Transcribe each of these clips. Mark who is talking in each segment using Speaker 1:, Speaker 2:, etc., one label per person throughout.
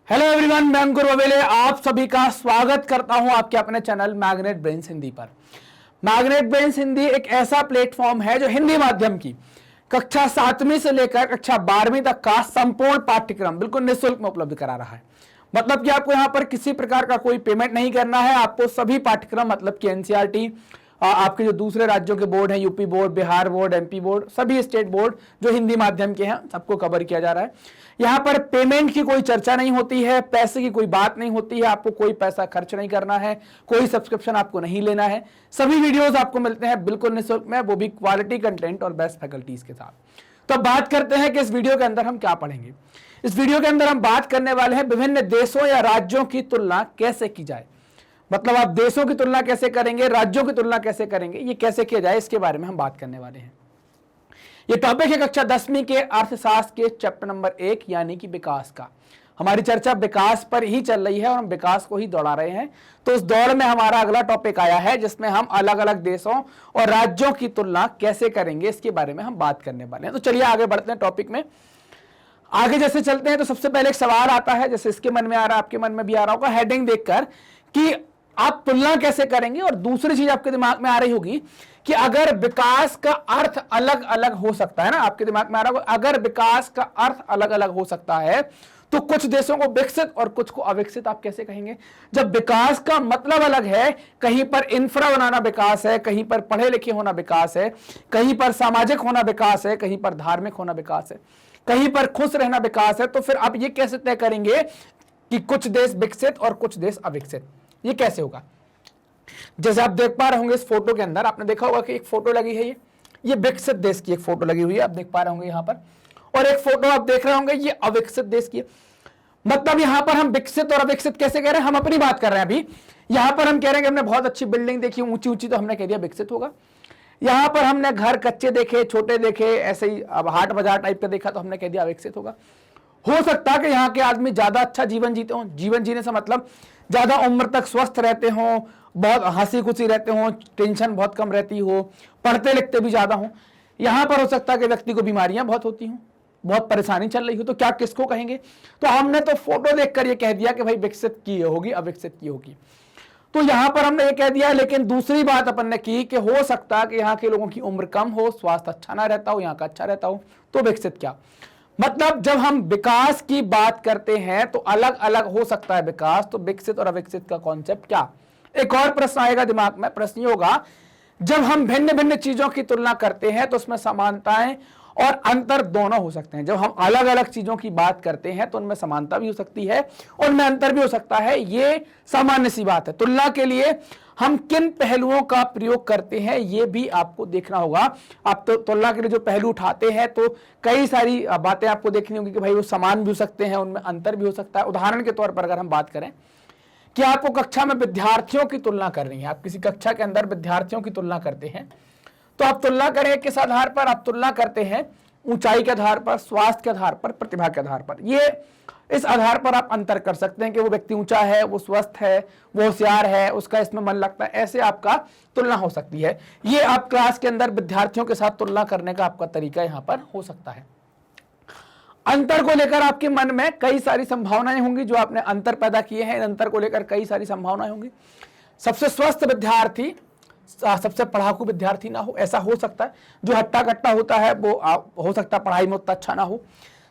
Speaker 1: Hello everyone, मैं अंकुर ववेले आप सभी का स्वागत करता हूं आपके अपने चैनल मैग्नेट ब्रेन्स हिंदी पर। मैग्नेट ब्रेन्स हिंदी एक ऐसा प्लेटफॉर्म है जो हिंदी माध्यम की कक्षा 7वीं से लेकर कक्षा 12वीं तक का संपूर्ण पाठ्यक्रम बिल्कुल निःशुल्क में उपलब्ध करा रहा है। मतलब कि आपको यहाँ पर किसी प्रकार का कोई पेमेंट नहीं करना है। आपको सभी पाठ्यक्रम मतलब कि एनसीईआरटी, आपके जो दूसरे राज्यों के बोर्ड हैं, UP board, Bihar board, MP board, सभी स्टेट बोर्ड जो हिंदी माध्यम के हैं, सबको कवर किया जा रहा है। यहाँ पर पेमेंट की कोई चर्चा नहीं होती है, पैसे की कोई बात नहीं होती है, आपको कोई पैसा खर्च नहीं करना है, कोई सब्सक्रिप्शन आपको नहीं लेना है। सभी वीडियोस आपको मिलते हैं बिल्कुल निःशुल्क में, वो भी क्वालिटी कंटेंट और बेस्ट फैकल्टीज के साथ। तो अब बात करते हैं कि इस वीडियो के अंदर हम क्या पढ़ेंगे। इस वीडियो के अंदर हम बात करने वाले हैं विभिन्न देशों या राज्यों की तुलना कैसे की जाए। मतलब आप देशों की तुलना कैसे करेंगे, राज्यों की तुलना कैसे करेंगे, ये कैसे किया जाए, इसके बारे में हम बात करने वाले हैं। ये टॉपिक है कक्षा 10वीं के अर्थशास्त्र के चैप्टर नंबर 1 यानी कि विकास का। हमारी चर्चा विकास पर ही चल रही है और हम विकास को ही दौड़ा रहे हैं। तो उस दौड़ में हमारा अगला टॉपिक आया है जिसमें हम अलग अलग देशों और राज्यों की तुलना कैसे करेंगे, इसके बारे में हम बात करने वाले हैं। तो चलिए आगे बढ़ते हैं टॉपिक में। आगे जैसे चलते हैं तो सबसे पहले एक सवाल आता है, जैसे इसके मन में आ रहा है, आपके मन में भी आ रहा होगा हेडिंग देखकर, कि आप तुलना कैसे करेंगे। और दूसरी चीज आपके दिमाग में आ रही होगी कि अगर विकास का अर्थ अलग अलग हो सकता है ना, आपके दिमाग में आ रहा होगा अगर विकास का अर्थ अलग अलग हो सकता है तो कुछ देशों को विकसित और कुछ को अविकसित आप कैसे कहेंगे। जब विकास का मतलब अलग है, कहीं पर इंफ्रा बनाना विकास है, कहीं पर पढ़े लिखे होना विकास है, कहीं पर सामाजिक होना विकास है, कहीं पर धार्मिक होना विकास है, कहीं पर खुश रहना विकास है, तो फिर आप ये कैसे तय करेंगे कि कुछ देश विकसित और कुछ देश अविकसित, ये कैसे होगा। जैसे आप देख पा रहे होंगे इस फोटो के अंदर, आपने देखा होगा कि एक फोटो लगी है, ये विकसित देश की एक फोटो लगी हुई है, आप देख पा रहे होंगे यहाँ पर, और एक फोटो आप देख रहे होंगे ये अविकसित देश की है। मतलब यहाँ पर हम विकसित और अविकसित कैसे कह रहे हैं, हम अपनी बात कर रहे हैं अभी। यहाँ पर हम कह रहे हैं कि हमने बहुत अच्छी बिल्डिंग देखी ऊंची ऊंची, तो हमने कह दिया विकसित होगा। यहाँ पर हमने घर कच्चे देखे, छोटे देखे, ऐसे ही अब हाट बाजार टाइप का देखा, तो हमने कह दिया अविकसित होगा। हो सकता है कि यहाँ के आदमी ज्यादा अच्छा जीवन जीते हों, जीवन जीने से मतलब ज्यादा उम्र तक स्वस्थ रहते हों, बहुत हंसी खुशी रहते हों, टेंशन बहुत कम रहती हो, पढ़ते लिखते भी ज्यादा हों। यहाँ पर हो सकता है कि व्यक्ति को बीमारियां बहुत होती हों, बहुत परेशानी चल रही हो, तो क्या किसको कहेंगे। तो हमने तो फोटो देखकर ये कह दिया कि भाई विकसित की होगी, अविकसित की होगी। तो यहां पर हमने ये कह दिया, लेकिन दूसरी बात अपन ने की कि हो सकता है कि यहाँ के लोगों की उम्र कम हो, स्वास्थ्य अच्छा ना रहता हो, यहाँ का अच्छा रहता हो, तो विकसित क्या। मतलब जब हम विकास की बात करते हैं तो अलग अलग हो सकता है विकास, तो विकसित और अविकसित का कॉन्सेप्ट क्या। एक और प्रश्न आएगा दिमाग में, प्रश्न ये होगा जब हम भिन्न भिन्न चीजों की तुलना करते हैं तो उसमें समानताएं और अंतर दोनों हो सकते हैं। जब हम अलग अलग चीजों की बात करते हैं तो उनमें समानता भी हो सकती है, उनमें अंतर भी हो सकता है, ये सामान्य सी बात है। तुलना के लिए हम किन पहलुओं का प्रयोग करते हैं ये भी आपको देखना होगा। आप तो तुलना के लिए जो पहलू उठाते हैं तो कई सारी बातें आपको देखनी होगी कि भाई वो समान भी हो सकते हैं, उनमें अंतर भी हो सकता है। उदाहरण के तौर पर अगर हम बात करें कि आपको कक्षा में विद्यार्थियों की तुलना करनी है, आप किसी कक्षा के अंदर विद्यार्थियों की तुलना करते हैं, तो आप तुलना करें किस आधार पर, आप तुलना करते हैं ऊंचाई के आधार पर, स्वास्थ्य के आधार पर, प्रतिभा के आधार पर। ये इस आधार पर आप अंतर कर सकते हैं कि वो व्यक्ति ऊंचा है, वो स्वस्थ है, वो होशियार है, उसका इसमें मन लगता है, ऐसे आपका तुलना हो सकती है। ये आप क्लास के अंदर विद्यार्थियों के साथ तुलना करने का आपका तरीका यहाँ पर हो सकता है। अंतर को लेकर आपके मन में कई सारी संभावनाएं होंगी, जो आपने अंतर पैदा किए हैं, इन अंतर को लेकर कई सारी संभावनाएं होंगी। सबसे स्वस्थ विद्यार्थी सबसे पढ़ाकू विद्यार्थी ना हो, ऐसा हो सकता है। जो हट्टा कट्टा होता है वो हो सकता है पढ़ाई में उतना अच्छा ना हो।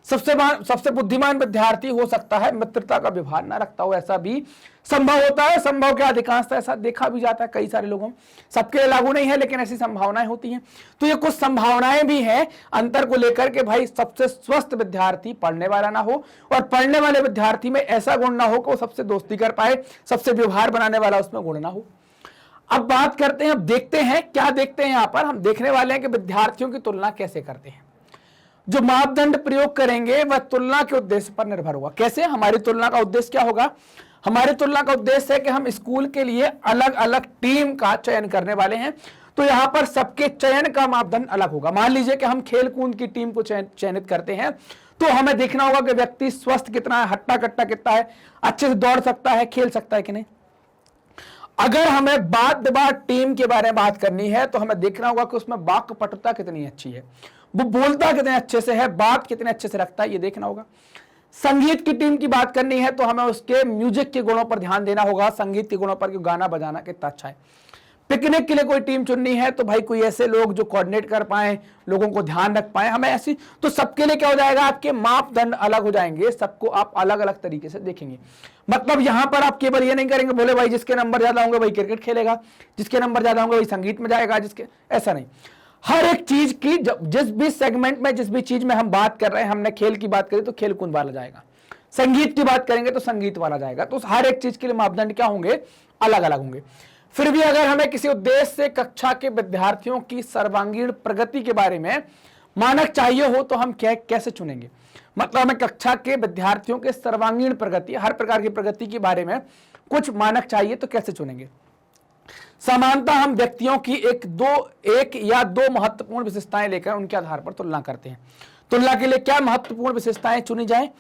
Speaker 1: सबसे बुद्धिमान विद्यार्थी हो सकता है मित्रता का व्यवहार ना रखता हो, ऐसा भी संभव होता है। संभव के अधिकांशतः ऐसा देखा भी जाता है कई सारे लोगों में, सबके लिए लागू नहीं है लेकिन ऐसी संभावनाएं होती हैं। तो ये कुछ संभावनाएं भी हैं अंतर को लेकर के भाई सबसे स्वस्थ विद्यार्थी पढ़ने वाला ना हो, और पढ़ने वाले विद्यार्थी में ऐसा गुण ना हो कि वो सबसे दोस्ती कर पाए, सबसे व्यवहार बनाने वाला उसमें गुण ना हो। अब बात करते हैं, अब देखते हैं क्या देखते हैं। यहां पर हम देखने वाले हैं कि विद्यार्थियों की तुलना कैसे करते हैं। जो मापदंड प्रयोग करेंगे वह तुलना के उद्देश्य पर निर्भर होगा। कैसे, हमारी तुलना का उद्देश्य क्या होगा। हमारी तुलना का उद्देश्य है कि हम स्कूल के लिए अलग अलग टीम का चयन करने वाले हैं, तो यहां पर सबके चयन का मापदंड अलग होगा। मान लीजिए कि हम खेल कूद की टीम को चयनित करते हैं, तो हमें देखना होगा कि व्यक्ति स्वस्थ कितना है, हट्टा कट्टा कितना है, अच्छे से दौड़ सकता है, खेल सकता है कि नहीं। अगर हमें बात टीम के बारे में बात करनी है तो हमें देखना होगा कि उसमें वाक्य पटुता कितनी अच्छी है, वो बोलता कितने अच्छे से है, बात कितने अच्छे से रखता है, ये देखना होगा। संगीत की टीम की बात करनी है तो हमें उसके म्यूजिक के गुणों पर ध्यान देना होगा, संगीत के गुणों पर कि गाना बजाना कितना अच्छा है। पिकनिक के लिए कोई टीम चुननी है तो भाई कोई ऐसे लोग जो कोऑर्डिनेट कर पाए, लोगों को ध्यान रख पाए, हमें ऐसी, तो सबके लिए क्या हो जाएगा, आपके मापदंड अलग हो जाएंगे, सबको आप अलग अलग तरीके से देखेंगे। मतलब यहां पर आप केवल ये नहीं करेंगे बोले भाई जिसके नंबर ज्यादा होंगे वही क्रिकेट खेलेगा, जिसके नंबर ज्यादा होंगे वही संगीत में जाएगा, जिसके, ऐसा नहीं। हर एक चीज की जिस भी सेगमेंट में, जिस भी चीज में हम बात कर रहे हैं, हमने खेल की बात करी तो खेल कूद वाला जाएगा, संगीत की बात करेंगे तो संगीत वाला जाएगा। तो हर एक चीज के लिए मापदंड क्या होंगे, अलग अलग होंगे। फिर भी अगर हमें किसी उद्देश्य से कक्षा के विद्यार्थियों की सर्वांगीण प्रगति के बारे में मानक चाहिए हो तो हम कैसे चुनेंगे। मतलब हमें कक्षा के विद्यार्थियों के सर्वांगीण प्रगति, हर प्रकार की प्रगति के बारे में कुछ मानक चाहिए तो कैसे चुनेंगे। सामान्यतः हम व्यक्तियों की एक या दो महत्वपूर्ण विशेषताएं लेकर उनके आधार पर तुलना करते हैं। तुलना के लिए क्या महत्वपूर्ण विशेषताएं चुनी जाए,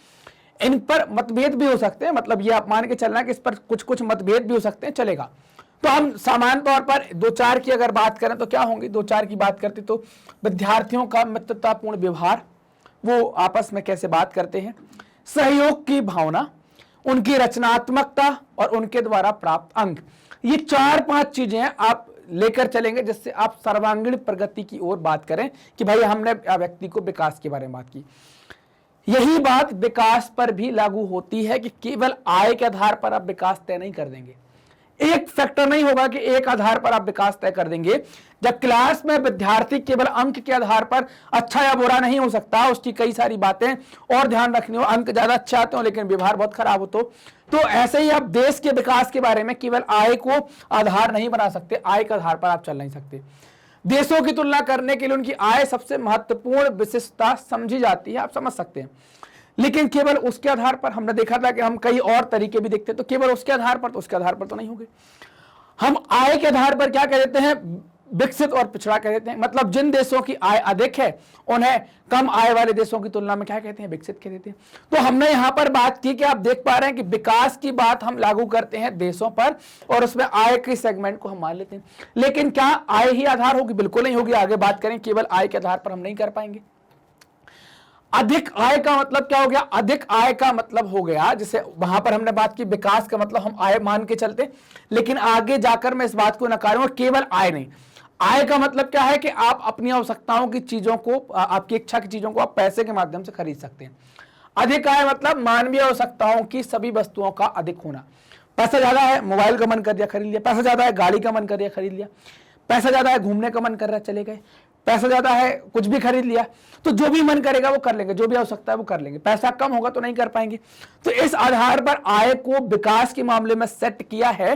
Speaker 1: इन पर मतभेद भी हो सकते हैं, मतलब ये आप मान के चलना कि इस पर कुछ कुछ मतभेद भी हो सकते हैं, चलेगा। तो हम सामान्य तौर पर दो चार की अगर बात करें तो क्या होंगी, दो चार की बात करते तो विद्यार्थियों का मित्रतापूर्ण व्यवहार, वो आपस में कैसे बात करते हैं, सहयोग की भावना, उनकी रचनात्मकता और उनके द्वारा प्राप्त अंक। ये 4-5 चीजें आप लेकर चलेंगे जिससे आप सर्वांगीण प्रगति की ओर बात करें कि भाई हमने व्यक्ति को विकास के बारे में बात की। यही बात विकास पर भी लागू होती है कि केवल आय के आधार पर आप विकास तय नहीं कर देंगे। एक फैक्टर नहीं होगा कि एक आधार पर आप विकास तय कर देंगे। जब क्लास में विद्यार्थी केवल अंक के आधार पर अच्छा या बुरा नहीं हो सकता, उसकी कई सारी बातें और ध्यान रखनी हो, अंक ज्यादा अच्छे आते हो लेकिन व्यवहार बहुत खराब हो तो ऐसे ही आप देश के विकास के बारे में केवल आय को आधार नहीं बना सकते, आय के आधार पर आप चल नहीं सकते। देशों की तुलना करने के लिए उनकी आय सबसे महत्वपूर्ण विशेषता समझी जाती है, आप समझ सकते हैं, लेकिन केवल उसके आधार पर हमने देखा था कि हम कई और तरीके भी देखते, तो केवल उसके आधार पर, तो उसके आधार पर तो नहीं होंगे। हम आय के आधार पर क्या कह देते हैं, विकसित और पिछड़ा कह देते हैं। मतलब जिन देशों की आय अधिक है उन्हें कम आय वाले देशों की तुलना में क्या कहते हैं, विकसित कह देते हैं। तो हमने यहां पर बात की कि आप देख पा रहे हैं कि विकास की बात हम लागू करते हैं देशों पर और उसमें आय के सेगमेंट को हम मान लेते हैं, लेकिन क्या आय ही आधार होगी, बिल्कुल नहीं होगी। आगे बात करें, केवल आय के आधार पर हम नहीं कर पाएंगे। अधिक आय का मतलब क्या हो गया, अधिक आय का मतलब हो गया, जैसे वहां पर हमने बात की विकास का मतलब हम आय मान के चलते, लेकिन आगे जाकर मैं इस बात को नकारूंगा, केवल आय नहीं। आय का मतलब क्या है कि आप अपनी आवश्यकताओं की चीजों को, आपकी इच्छा की चीजों को आप पैसे के माध्यम से खरीद सकते हैं। अधिक आय मतलब मानवीय आवश्यकताओं की सभी वस्तुओं का अधिक होना। पैसा ज्यादा है, मोबाइल का मन कर दिया खरीद लिया, पैसा ज्यादा है, गाड़ी का मन कर दिया खरीद लिया, पैसा ज्यादा है, घूमने का मन कर रहा है चले गए, पैसा ज्यादा है, कुछ भी खरीद लिया। तो जो भी मन करेगा वो कर लेंगे, जो भी आवश्यकता है वो कर लेंगे। पैसा कम होगा तो नहीं कर पाएंगे। तो इस आधार पर आय को विकास के मामले में सेट किया है।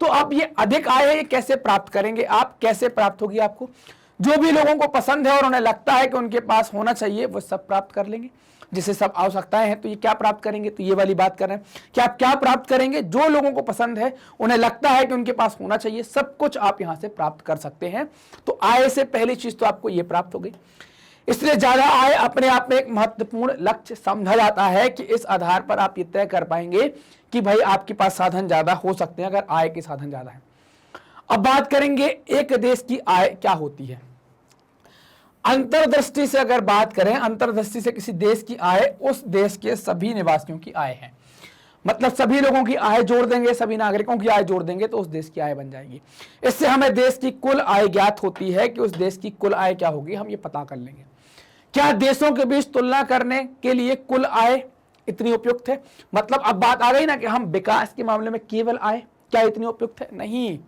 Speaker 1: तो अब ये अधिक आय है, ये कैसे प्राप्त करेंगे आप, कैसे प्राप्त होगी आपको, जो भी लोगों को पसंद है और उन्हें लगता है कि उनके पास होना चाहिए वो सब प्राप्त कर लेंगे। जिसे सब आवश्यकताएं हैं तो ये क्या प्राप्त करेंगे, तो ये वाली बात कर रहे हैं कि आप क्या प्राप्त करेंगे, जो लोगों को पसंद है, उन्हें लगता है कि उनके पास होना चाहिए, सब कुछ आप यहां से प्राप्त कर सकते हैं। तो आय से पहली चीज तो आपको ये प्राप्त हो गई। इसलिए ज्यादा आय अपने आप में एक महत्वपूर्ण लक्ष्य समझा जाता है कि इस आधार पर आप ये तय कर पाएंगे कि भाई आपके पास साधन ज्यादा हो सकते हैं अगर आय के साधन ज्यादा है। अब बात करेंगे एक देश की आय क्या होती है। अंतर्दृष्टि से अगर बात करें, अंतर्दृष्टि से किसी देश की आय उस देश के सभी निवासियों की आय है। मतलब सभी लोगों की आय जोड़ देंगे, सभी नागरिकों की आय जोड़ देंगे तो उस देश की आय बन जाएगी। इससे हमें देश की कुल आय ज्ञात होती है कि उस देश की कुल आय क्या होगी, हम ये पता कर लेंगे। क्या देशों के बीच तुलना करने के लिए कुल आय इतनी उपयुक्त है। मतलब अब बात आ गई ना कि हम विकास के मामले में केवल आय क्या इतनी उपयुक्त है, नहीं,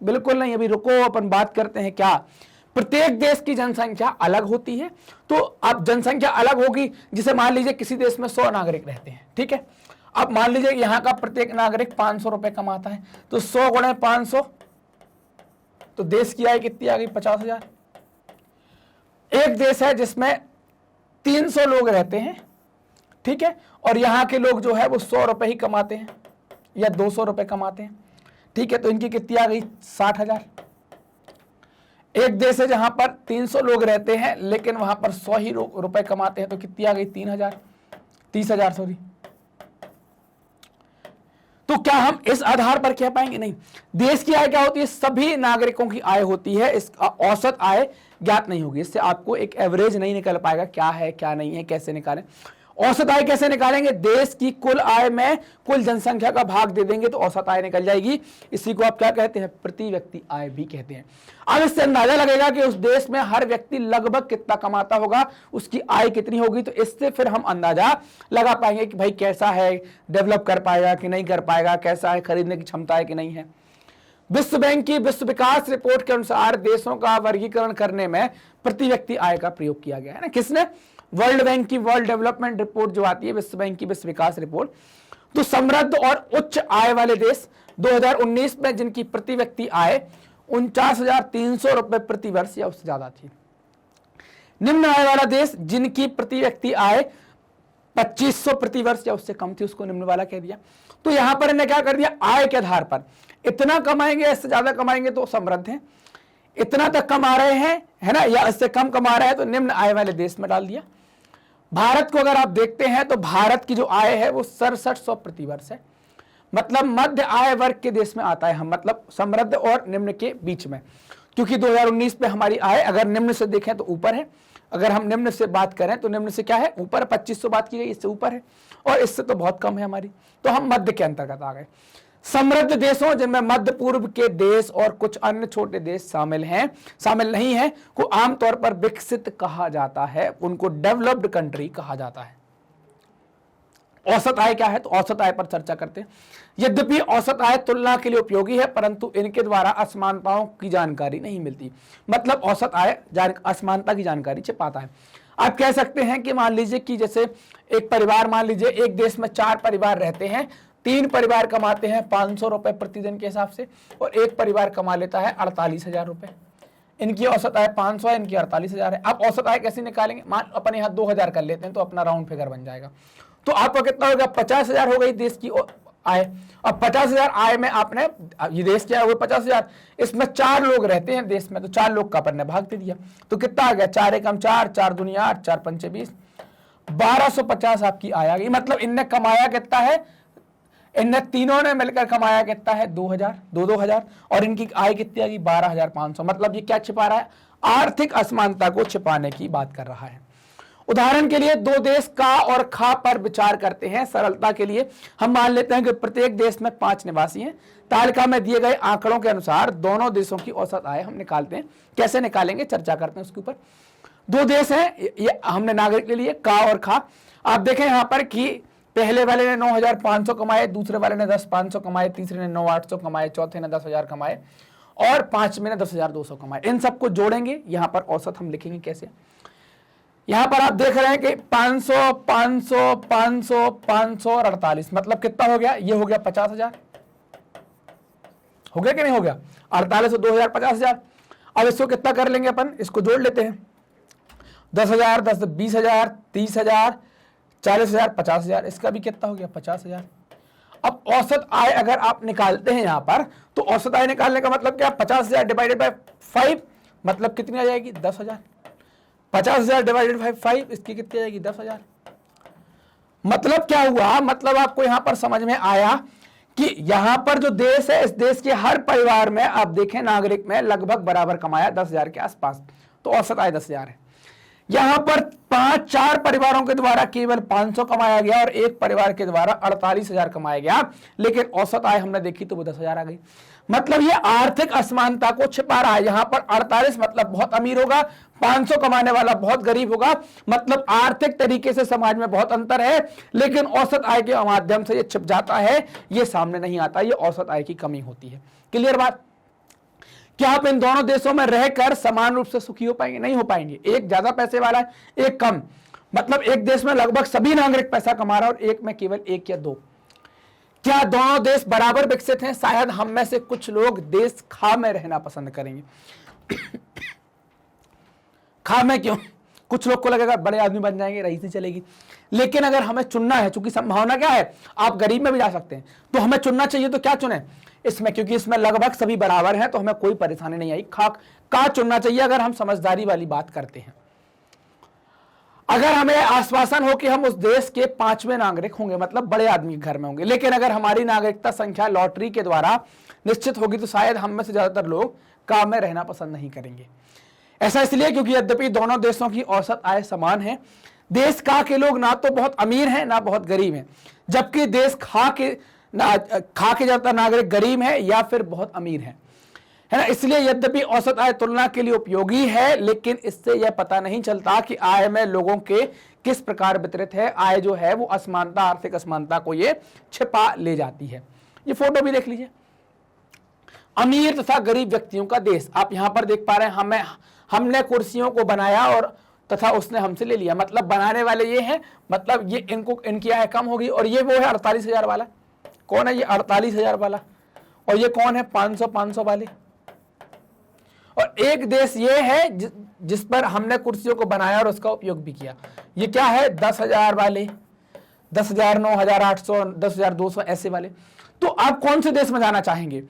Speaker 1: बिल्कुल नहीं। अभी रुको, अपन बात करते हैं क्या प्रत्येक देश की जनसंख्या अलग होती है। तो अब जनसंख्या अलग होगी, जिसे मान लीजिए किसी देश में 100 नागरिक रहते हैं, ठीक है। अब मान लीजिए यहाँ का प्रत्येक नागरिक 500 रुपए कमाता है, तो 100 गुणे 500, तो देश की आय कितनी आ गई, 50,000। एक देश है जिसमें 300 लोग रहते हैं, ठीक है, और यहाँ के लोग जो है वो 100 रुपए ही कमाते हैं या 200 रुपए कमाते हैं, ठीक है, तो इनकी कितनी आ गई, 60,000। एक देश है जहां पर 300 लोग रहते हैं लेकिन वहां पर 100 ही रुपए कमाते हैं, तो कितनी आ गई, 30,000 सॉरी। तो क्या हम इस आधार पर कह पाएंगे, नहीं। देश की आय क्या होती है, सभी नागरिकों की आय होती है, इस औसत आय ज्ञात नहीं होगी। इससे आपको एक एवरेज नहीं निकल पाएगा, क्या है क्या नहीं है, कैसे निकालें। औसत आय कैसे निकालेंगे? देश की कुल आय में कुल जनसंख्या का भाग दे देंगे तो औसत आय निकल जाएगी। इसी को आप क्या कहते हैं? प्रति व्यक्ति आय भी कहते हैं। अब इससे अंदाजा लगेगा कि उस देश में हर व्यक्ति लगभग कितना कमाता होगा, उसकी आय कितनी होगी। तो इससे फिर हम अंदाजा लगा पाएंगे कि भाई कैसा है, डेवलप कर पाएगा कि नहीं कर पाएगा, कैसा है, खरीदने की क्षमता है कि नहीं है। विश्व बैंक की विश्व विकास रिपोर्ट के अनुसार देशों का वर्गीकरण करने में प्रति व्यक्ति आय का प्रयोग किया गया है ना। किसने? वर्ल्ड बैंक की वर्ल्ड डेवलपमेंट रिपोर्ट जो आती है, विश्व बैंक की विश्व विकास रिपोर्ट। तो समृद्ध और उच्च आय वाले देश 2019 में जिनकी प्रति व्यक्ति आय 49,300 रुपए प्रति वर्ष या उससे ज्यादा थी। निम्न आय वाला देश जिनकी प्रति व्यक्ति आय 2500 प्रति वर्ष या उससे कम थी, उसको निम्न वाला कह दिया। तो यहां पर इन्हें क्या कर दिया? आय के आधार पर इतना कमाएंगे, इससे ज्यादा कमाएंगे तो समृद्ध हैं, इतना तक कमा रहे हैं, है ना, या इससे कम कमा रहे हैं तो निम्न आय वाले देश में डाल दिया। भारत को अगर आप देखते हैं तो भारत की जो आय है वो 6700 प्रति वर्ष है, मतलब मध्य आय वर्ग के देश में आता है हम, मतलब समृद्ध और निम्न के बीच में। क्योंकि 2019 में हमारी आय अगर निम्न से देखें तो ऊपर है, अगर हम निम्न से बात करें तो निम्न से क्या है? ऊपर। 2500 बात की गई, इससे ऊपर है, और इससे तो बहुत कम है हमारी, तो हम मध्य के अंतर्गत आ गए। समृद्ध देशों जिनमें मध्य पूर्व के देश और कुछ अन्य छोटे देश शामिल नहीं है, को आमतौर पर विकसित कहा जाता है, उनको डेवलप्ड कंट्री कहा जाता है। औसत आय क्या है? तो औसत आय पर चर्चा करते हैं। यद्यपि औसत आय तुलना के लिए उपयोगी है, परंतु इनके द्वारा असमानताओं की जानकारी नहीं मिलती। मतलब औसत आय असमानता की जानकारी छिपाता है। आप कह सकते हैं कि मान लीजिए कि जैसे एक परिवार, मान लीजिए एक देश में 4 परिवार रहते हैं, 3 परिवार कमाते हैं 500 रुपए प्रतिदिन के हिसाब से, और एक परिवार कमा लेता है 48,000 रुपए। इनकी औसत आय 500 है, इनकी 48,000 है। आप औसत आय कैसे निकालेंगे? मान अपन यहाँ 2000 कर लेते हैं तो अपना राउंड फिगर बन जाएगा। तो आपका कितना हो गया? 50,000 हो गई देश की आय। अब 50,000 आय में आपने, ये देश क्या है, 50,000, इसमें 4 लोग रहते हैं देश में, तो 4 लोग का अपन ने भाग दे दिया, तो कितना आ गया? 4 एकम 4, 4 दुनिया 8, 4 पंचे 20, 1250 आपकी आय आ गई। मतलब इनने कमाया कितना है? इनने तीनों ने मिलकर कमाया कितना है? 2,000, और इनकी आय कितनी आ गई? 12,500। मतलब ये क्या छिपा रहा है? आर्थिक असमानता को छिपाने की बात कर रहा है। उदाहरण के लिए 2 देश का और खा पर विचार करते हैं। सरलता के लिए हम मान लेते हैं कि प्रत्येक देश में 5 निवासी हैं। तालिका में दिए गए आंकड़ों के अनुसार दोनों देशों की औसत आय हम निकालते हैं। कैसे निकालेंगे चर्चा करते हैं उसके ऊपर। 2 देश हैं, ये हमने नागरिक ले लिए, का और खा। आप देखें यहां पर कि पहले वाले ने 9,500 कमाए, दूसरे वाले ने 10,500 कमाए, तीसरे ने 9,800 कमाए, चौथे ने 10,000 कमाए, और 5वें ने 10,200 कमाए। इन सबको जोड़ेंगे, यहां पर औसत हम लिखेंगे कैसे। यहां पर आप देख रहे हैं कि 500, 500, 500, 500 और 48, मतलब कितना हो गया? ये हो गया 50,000। हो गया कि नहीं हो गया? 48 और 2,000 50,000। अब इसको कितना कर लेंगे अपन? इसको जोड़ लेते हैं। 10,000, 10, 20,000, 30,000, 40,000, 50,000। इसका भी कितना हो गया? 50,000। अब औसत आय अगर आप निकालते हैं यहां पर, तो औसत आय निकालने का मतलब क्या? 50,000 डिवाइडेड बाय 5, मतलब कितनी आ जाएगी? 10,000। 50,000 डिवाइडेड बाय 5, इसकी कितनी आ जाएगी? 10,000। मतलब क्या हुआ? मतलब आपको यहां पर समझ में आया कि यहां पर जो देश है, इस देश के हर परिवार में आप देखें नागरिक में लगभग बराबर कमाया, 10,000 के आसपास, तो औसत आय 10,000 है। यहां पर 4 परिवारों के द्वारा केवल 500 कमाया गया और एक परिवार के द्वारा 48,000 कमाया गया, लेकिन औसत आय हमने देखी तो वो 10,000 आ गई। मतलब ये आर्थिक असमानता को छिपा रहा है। यहां पर 48 मतलब बहुत अमीर होगा, 500 कमाने वाला बहुत गरीब होगा, मतलब आर्थिक तरीके से समाज में बहुत अंतर है, लेकिन औसत आय के माध्यम से ये छिप जाता है, ये सामने नहीं आता, ये औसत आय की कमी होती है। क्लियर बात? क्या आप इन दोनों देशों में रहकर समान रूप से सुखी हो पाएंगे? नहीं हो पाएंगे। एक ज्यादा पैसे वाला है, एक कम, मतलब एक देश में लगभग सभी नागरिक पैसा कमा रहा है और एक में केवल 1 या 2। क्या दोनों देश बराबर विकसित हैं? शायद हम में से कुछ लोग देश खा में रहना पसंद करेंगे। खा में क्यों? कुछ लोग को लगेगा बड़े आदमी बन जाएंगे, रईस नहीं चलेगी। लेकिन अगर हमें चुनना है, चूंकि संभावना क्या है, आप गरीब में भी जा सकते हैं, तो हमें चुनना चाहिए तो क्या चुने इसमें? क्योंकि इसमें लगभग सभी बराबर हैं, तो हमें कोई परेशानी नहीं आई। खा का चुनना चाहिए अगर हम समझदारी वाली बात करते हैं। अगर हमें आश्वासन हो कि हम उस देश के 5वें नागरिक होंगे, मतलब बड़े आदमी के घर में होंगे, लेकिन अगर हमारी नागरिकता संख्या लॉटरी के द्वारा निश्चित होगी, तो शायद हम में से ज्यादातर लोग काम में रहना पसंद नहीं करेंगे। ऐसा इसलिए क्योंकि यद्यपि दोनों देशों की औसत आय समान है, देश का के लोग ना तो बहुत अमीर हैं ना बहुत गरीब हैं, जबकि देश खा के ज्यादातर नागरिक गरीब है या फिर बहुत अमीर है ना। इसलिए यद्यपि औसत आय तुलना के लिए उपयोगी है, लेकिन इससे यह पता नहीं चलता कि आय में लोगों के किस प्रकार वितरित है। आय जो है वो असमानता, आर्थिक असमानता को ये छिपा ले जाती है। ये फोटो भी देख लीजिए, अमीर तथा गरीब व्यक्तियों का देश। आप यहां पर देख पा रहे हैं, हमने कुर्सियों को बनाया और तथा उसने हमसे ले लिया। मतलब बनाने वाले ये हैं, मतलब ये इनकी आय कम होगी। और ये वो है 48,000 वाला। कौन है ये 48,000 वाला? और ये कौन है 500 वाले? और एक देश ये है जिस पर हमने कुर्सियों को बनाया और उसका उपयोग भी किया। ये क्या है? 10,000 वाले, 10,000, 9,800, 10,200 ऐसे वाले। तो आप कौन से देश में जाना चाहेंगे?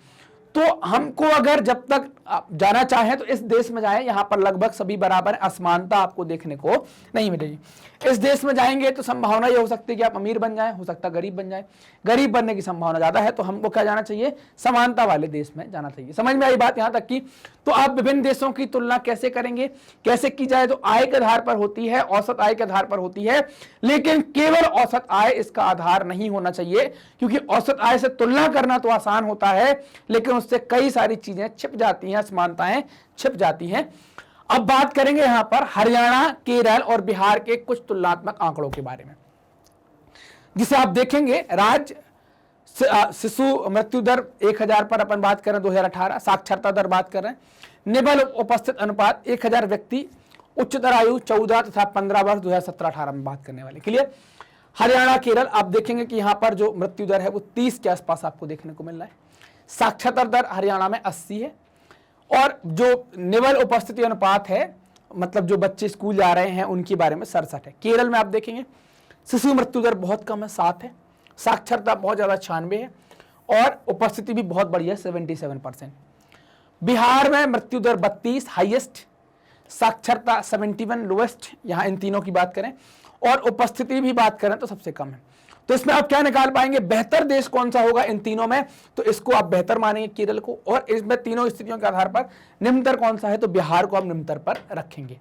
Speaker 1: तो हमको अगर जब तक आप जाना चाहें तो इस देश में जाएं, यहां पर लगभग सभी बराबर, असमानता आपको देखने को नहीं मिलेगी। इस देश में जाएंगे तो संभावना ये हो सकती है कि आप अमीर बन जाएं, हो सकता है गरीब बन जाएं। गरीब बनने की संभावना ज्यादा है, तो हमको क्या जाना चाहिए? समानता वाले देश में जाना चाहिए। समझ में आई बात यहां तक की? तो आप विभिन्न देशों की तुलना कैसे करेंगे, कैसे की जाए? तो आय के आधार पर होती है, औसत आय के आधार पर होती है, लेकिन केवल औसत आय इसका आधार नहीं होना चाहिए, क्योंकि औसत आय से तुलना करना तो आसान होता है, लेकिन उससे कई सारी चीजें छिप जाती हैं, असमानताएं छिप जाती हैं। अब बात करेंगे यहां पर हरियाणा, केरल और बिहार के कुछ तुलनात्मक आंकड़ों के बारे में, जिसे आप देखेंगे। राज्य शिशु मृत्यु दर 1000 पर अपन बात करें 2018, साक्षरता दर बात कर रहे हैं, निबल उपस्थित अनुपात 1000 व्यक्ति, उच्चतर आयु 14 तथा 15 वर्ष 2017-18 में बात करने वाले। क्लियर? हरियाणा, केरल आप देखेंगे कि यहां पर जो मृत्यु दर है वो 30 के आसपास आपको देखने को मिल रहा है। साक्षरता दर हरियाणा में 80 है, और जो निबल उपस्थिति अनुपात है, मतलब जो बच्चे स्कूल जा रहे हैं उनके बारे में 67 है। केरल में आप देखेंगे शिशु मृत्यु दर बहुत कम है, 7 है, साक्षरता बहुत ज्यादा 96 है, और उपस्थिति भी बहुत बढ़िया 77%। बिहार में मृत्यु दर 32 हाईएस्ट, साक्षरता 71 लोएस्ट, यहां इन तीनों की बात करें, और उपस्थिति भी बात करें तो सबसे कम है। तो इसमें आप क्या निकाल पाएंगे? बेहतर देश कौन सा होगा इन तीनों में? तो इसको आप बेहतर मानेंगे केरल को, और इसमें तीनों स्थितियों के आधार पर निम्नतर कौन सा है? तो बिहार को आप निम्नतर पर रखेंगे।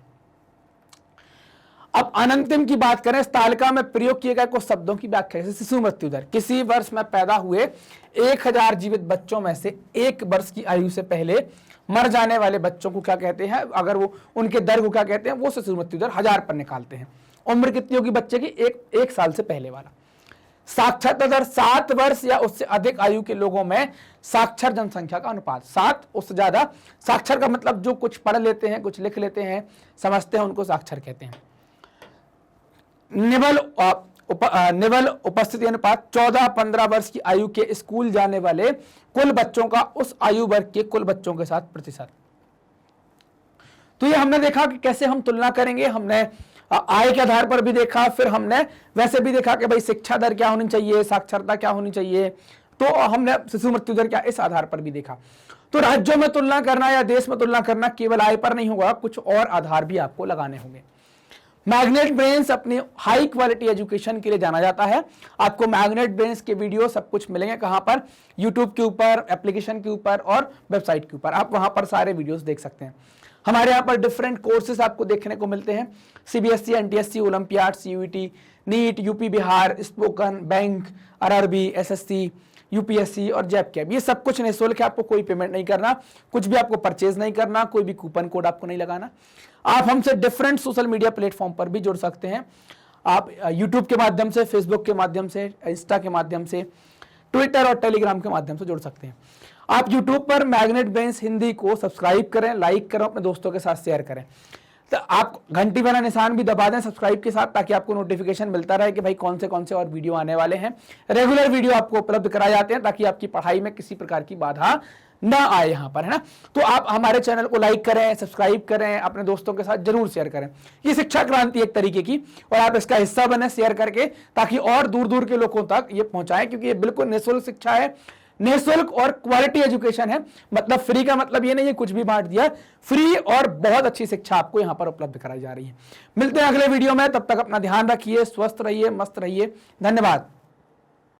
Speaker 1: अब अनंतिम की बात करें, इस तालिका में प्रयोग किए गए कुछ शब्दों की व्याख्या। जैसे शिशु मृत्यु दर, किसी वर्ष में पैदा हुए 1000 जीवित बच्चों में से 1 वर्ष की आयु से पहले मर जाने वाले बच्चों को क्या कहते हैं? अगर वो उनके दर को क्या कहते हैं? वो शिशु मृत्यु दर 1000 पर निकालते हैं। उम्र कितनी होगी बच्चे की? एक साल से पहले वाला। साक्षरता दर 7 वर्ष या उससे अधिक आयु के लोगों में साक्षर जनसंख्या का अनुपात, 7 उससे ज्यादा। साक्षर का मतलब जो कुछ पढ़ लेते हैं, कुछ लिख लेते हैं, समझते हैं, उनको साक्षर कहते हैं। निबल उपस्थिति अनुपात 14-15 वर्ष की आयु के स्कूल जाने वाले कुल बच्चों का उस आयु वर्ग के कुल बच्चों के साथ प्रतिशत। तो ये हमने देखा कि कैसे हम तुलना करेंगे। हमने आय के आधार पर भी देखा, फिर हमने वैसे भी देखा कि भाई शिक्षा दर क्या होनी चाहिए, साक्षरता क्या होनी चाहिए, तो हमने शिशु मृत्यु दर क्या, इस आधार पर भी देखा। तो राज्यों में तुलना करना या देश में तुलना करना केवल आय पर नहीं होगा, कुछ और आधार भी आपको लगाने होंगे। मैग्नेट ब्रेन्स अपनी हाई क्वालिटी एजुकेशन के लिए जाना जाता है। आपको मैग्नेट ब्रेन्स के वीडियो सब कुछ मिलेंगे, कहां पर? यूट्यूब के ऊपर, एप्लीकेशन के ऊपर और वेबसाइट के ऊपर। आप वहां पर सारे वीडियोस देख सकते हैं। हमारे यहाँ पर डिफरेंट कोर्सेज आपको देखने को मिलते हैं, CBSE, NTSC, olympiad, CUET, NEET, UP Bihar, spoken, bank, RRB, SSC, UPSC और जैप कैप। ये सब कुछ निःशुल्क है, आपको कोई पेमेंट नहीं करना, कुछ भी आपको परचेज नहीं करना, कोई भी कूपन कोड आपको नहीं लगाना। आप हमसे डिफरेंट सोशल मीडिया प्लेटफॉर्म पर भी जुड़ सकते हैं। आप यूट्यूब के माध्यम से, फेसबुक के माध्यम से, इंस्टा के माध्यम से, ट्विटर और टेलीग्राम के माध्यम से जुड़ सकते हैं। आप यूट्यूब पर मैग्नेट ब्रेन्स हिंदी को सब्सक्राइब करें, लाइक करें, अपने दोस्तों के साथ शेयर करें। तो आप घंटी वाला निशान भी दबा दें सब्सक्राइब के साथ, ताकि आपको नोटिफिकेशन मिलता रहे कि भाई कौन से और वीडियो आने वाले हैं। रेगुलर वीडियो आपको उपलब्ध कराए जाते हैं, ताकि आपकी पढ़ाई में किसी प्रकार की बाधा ना आए यहाँ पर, है ना। तो आप हमारे चैनल को लाइक करें, सब्सक्राइब करें, अपने दोस्तों के साथ जरूर शेयर करें। ये शिक्षा क्रांति एक तरीके की, और आप इसका हिस्सा बने शेयर करके, ताकि और दूर दूर के लोगों तक ये पहुंचाएं, क्योंकि ये बिल्कुल निःशुल्क शिक्षा है, निःशुल्क और क्वालिटी एजुकेशन है। मतलब फ्री का मतलब ये नहीं है कुछ भी बांट दिया, फ्री और बहुत अच्छी शिक्षा आपको यहाँ पर उपलब्ध कराई जा रही है। मिलते हैं अगले वीडियो में, तब तक अपना ध्यान रखिए, स्वस्थ रहिए, मस्त रहिए। धन्यवाद।